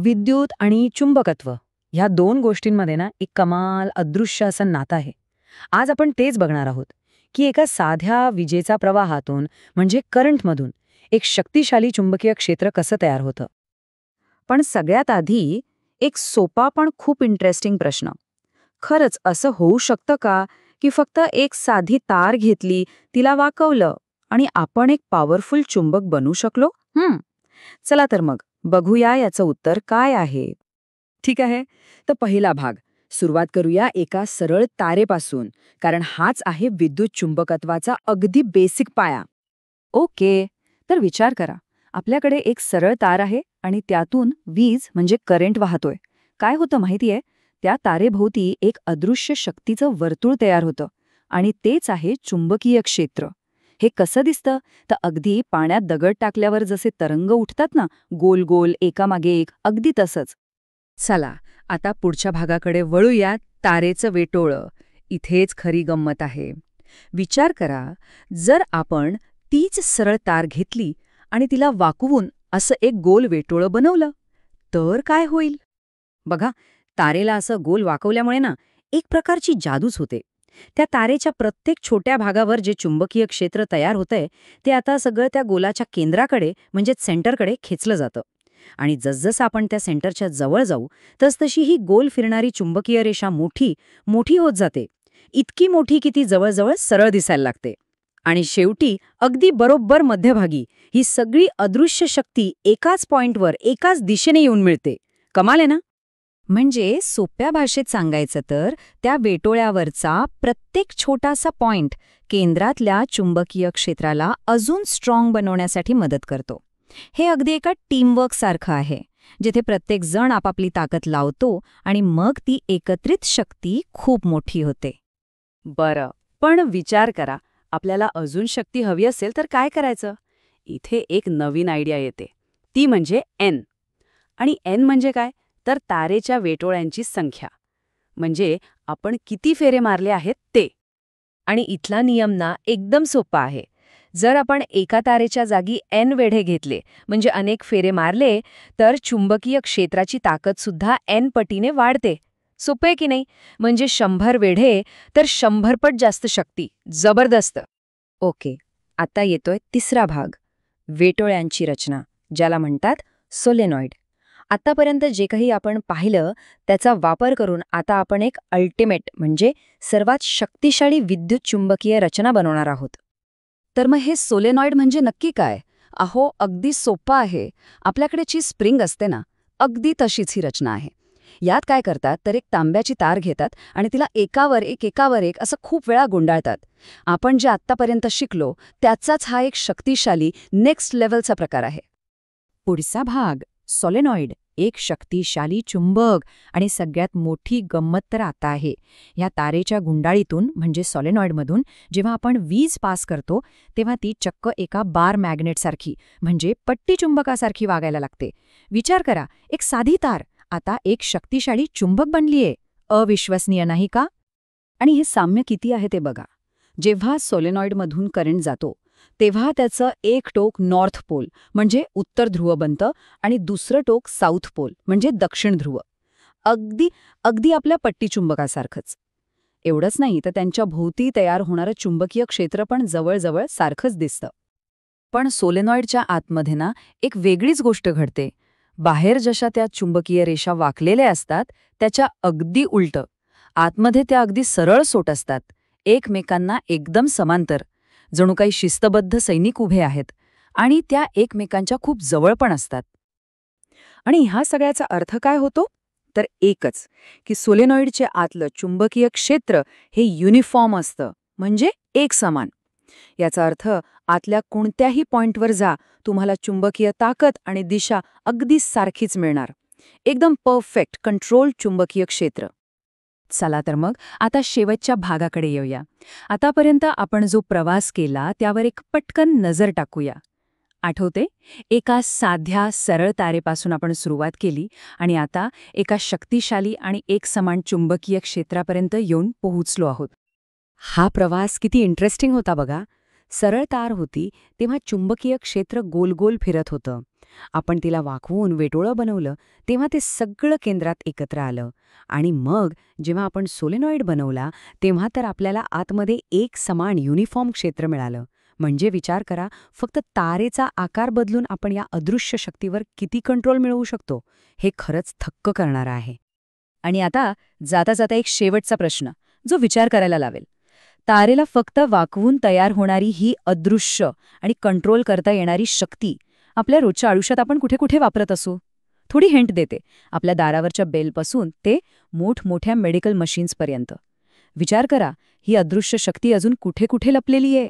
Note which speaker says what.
Speaker 1: विद्युत आणि चुंबकत्व ह्या दोन गोष्टींमध्ये ना एक कमाल अदृश्य असं नातं आहे. आज आपण तेच बघणार आहोत की एका साध्या विजेचा प्रवाहातून म्हणजे करंटमधून एक शक्तिशाली चुंबकीय क्षेत्र कसं तयार होतं.
Speaker 2: पण सगळ्यात आधी एक सोपा पण खूप इंटरेस्टिंग प्रश्न. खरंच असं होऊ शकतं का की फक्त एक साधी तार घेतली, तिला वाकवलं आणि आपण एक पॉवरफुल चुंबक बनू शकलो? चला तर मग बघूया याचं उत्तर काय आहे.
Speaker 1: ठीक आहे, तर पहिला भाग सुरुवात करूया एका सरळ तारेपासून, कारण हाच आहे विद्युत चुंबकत्वाचा अगदी बेसिक पाया.
Speaker 2: ओके, तर विचार करा. आपल्याकडे एक सरळ तार आहे आणि त्यातून वीज म्हणजे करंट वाहतोय. काय होतं माहितीये? त्या तारेभोवती एक अदृश्य शक्तीचं वर्तुळ तयार होतं आणि तेच आहे चुंबकीय क्षेत्र. हे कसं दिसतं? तर अगदी पाण्यात दगड टाकल्यावर जसे तरंग उठतात ना, गोल गोल एकामागे एक, अगदी तसंच.
Speaker 1: चला आता पुढच्या भागाकडे वळूया. तारेचं वेटोळं. इथेच खरी गंमत आहे. विचार करा, जर आपण तीच सरळ तार घेतली आणि तिला वाकवून असं एक गोल वेटोळं बनवलं, तर काय होईल? बघा, तारेला असं गोल वाकवल्यामुळे ना एक प्रकारची जादूच होते. त्या तारेच्या प्रत्येक छोट्या भागावर जे चुंबकीय क्षेत्र तयार होतंय ते आता सगळं त्या गोलाच्या केंद्राकडे म्हणजे सेंटरकडे खेचलं जातं. आणि जसजसं आपण त्या सेंटरच्या जवळ जाऊ तसतशी ही गोल फिरणारी चुंबकीय रेषा मोठी मोठी होत जाते. इतकी मोठी की ती जवळजवळ सरळ दिसायला लागते. आणि शेवटी अगदी बरोबर मध्यभागी ही सगळी अदृश्य शक्ती एकाच पॉइंटवर एकाच दिशेने येऊन मिळते. कमाल आहे ना?
Speaker 2: म्हणजे सोप्या भाषेत सांगायचं तर त्या वेटोळ्यावरचा प्रत्येक छोटासा पॉइंट केंद्रातल्या चुंबकीय क्षेत्राला अजून स्ट्रॉंग बनवण्यासाठी मदत करतो. हे अगदी एका टीमवर्क सारखं आहे, जिथे प्रत्येक जण आपापली ताकद लावतो आणि मग ती एकत्रित शक्ती खूप मोठी होते.
Speaker 1: बरं, पण विचार करा, आपल्याला अजून शक्ती हवी असेल तर काय करायचं? इथे एक नवीन आयडिया येते. ती म्हणजे एन. आणि एन म्हणजे काय? तर तारेच्या वेटोळ्यांची संख्या. म्हणजे आपण किती फेरे मारले आहेत ते. आणि इथला नियम ना एकदम सोपा आहे. जर आपण एका तारेच्या जागी एन वेढे घेतले म्हणजे अनेक फेरे मारले, तर चुंबकीय क्षेत्राची ताकद सुद्धा एन पटीने वाढते. सोपे की नाही? म्हणजे 100 वेढे तर 100 पट जास्त शक्ती. जबरदस्त.
Speaker 2: ओके, आता येतोय तिसरा भाग, वेटोळ्यांची रचना, ज्याला म्हणतात सोलेनॉइड. आतापर्यंत जे काही आपण पाहिलं त्याचा वापर करून आता आपण एक अल्टिमेट म्हणजे सर्वात शक्तिशाली विद्युत चुंबकीय रचना बनवणार आहोत. तर मग हे सोलेनॉइड म्हणजे नक्की काय? अहो, अगदी सोपं आहे. आपल्याकडे जी स्प्रिंग असते ना, अगदी तशीच ही रचना आहे. यात काय करतात तर एक तांब्याची तार घेतात आणि तिला एकावर एक असं खूप वेळा गुंडाळतात. आपण जे आत्तापर्यंत शिकलो त्याचाच हा एक शक्तिशाली नेक्स्ट लेव्हलचा प्रकार आहे. पुढचा भाग, सॉलेनॉइड, एक शक्तिशाली चुंबक. आणि सगळ्यात मोठी गंमत तर आता आहे. या तारेच्या गुंडाळीतून म्हणजे सॉलेनॉइडमधून जेव्हा आपण वीज पास करतो तेव्हा ती चक्क एका बार मॅग्नेटसारखी म्हणजे पट्टी चुंबकासारखी वागायला लागते. विचार करा, एक साधी तार आता एक शक्तिशाली चुंबक बनलीये. अविश्वसनीय नाही का? आणि हे साम्य किती आहे ते बघा. जेव्हा सोलेनॉइडमधून करंट जातो तेव्हा त्याचं एक टोक नॉर्थ पोल म्हणजे उत्तर ध्रुव बनतं आणि दुसरं टोक साऊथ पोल म्हणजे दक्षिण ध्रुव. अगदी अगदी आपल्या पट्टी चुंबकासारखंच. एवढंच नाही तर त्यांच्या भोवती तयार होणारं चुंबकीय क्षेत्र पण जवळजवळ सारखंच दिसतं. पण सोलेनॉइडच्या आतमध्ये ना एक वेगळीच गोष्ट घडते. बाहेर जशा त्या चुंबकीय रेषा वाकलेल्या असतात त्याच्या अगदी उलटं. आतमध्ये त्या अगदी सरळ सोट असतात, एकमेकांना एकदम समांतर, जणू काही शिस्तबद्ध सैनिक उभे आहेत. आणि त्या एकमेकांच्या खूप जवळ पण असतात. आणि ह्या सगळ्याचा अर्थ काय होतो? तर एकच, की सोलेनॉइडचे आतलं चुंबकीय क्षेत्र हे युनिफॉर्म असतं, म्हणजे एक समान. याचा अर्थ आतल्या कोणत्याही पॉइंटवर जा, तुम्हाला चुंबकीय ताकद आणि दिशा अगदी सारखीच मिळणार. एकदम परफेक्ट कंट्रोल चुंबकीय क्षेत्र. चला तर मग आता शेवटच्या भागाकडे येऊया. आतापर्यंत आपण जो प्रवास केला त्यावर एक पटकन नजर टाकूया. आठवते, एका साध्या सरळ तारेपासून आपण सुरुवात केली आणि आता एका शक्तिशाली आणि एकसमान चुंबकीय क्षेत्रापर्यंत येऊन पोहोचलो आहोत. हा प्रवास किती इंटरेस्टिंग होता बघा. सरळ तार होती तेव्हा चुंबकीय क्षेत्र गोल गोल फिरत होतं आपण तिला वाकवून वेटोळं बनवलं तेव्हा ते सगळं केंद्रात एकत्र आलं. आणि मग जेव्हा आपण सोलेनॉइड बनवला तेव्हा तर आपल्याला आतमध्ये एक समान युनिफॉर्म क्षेत्र मिळालं. म्हणजे विचार करा, फक्त तारेचा आकार बदलून आपण या अदृश्य शक्तीवर किती कंट्रोल मिळवू शकतो. हे खरंच थक्क करणारं आहे.
Speaker 1: आणि आता जाता जाता एक शेवटचा प्रश्न, जो विचार करायला लावेल. तारेला फक्त वाकवून तयार होणारी ही अदृश्य आणि कंट्रोल करता येणारी शक्ती आपल्या रोजच्या आयुष्यात आपण कुठे कुठे वापरत असू? थोडी हिंट देते. आपल्या दारावरच्या बेलपासून ते मोठमोठ्या मेडिकल मशीन्सपर्यंत. विचार करा, ही अदृश्य शक्ती अजून कुठे कुठे लपलेली आहे.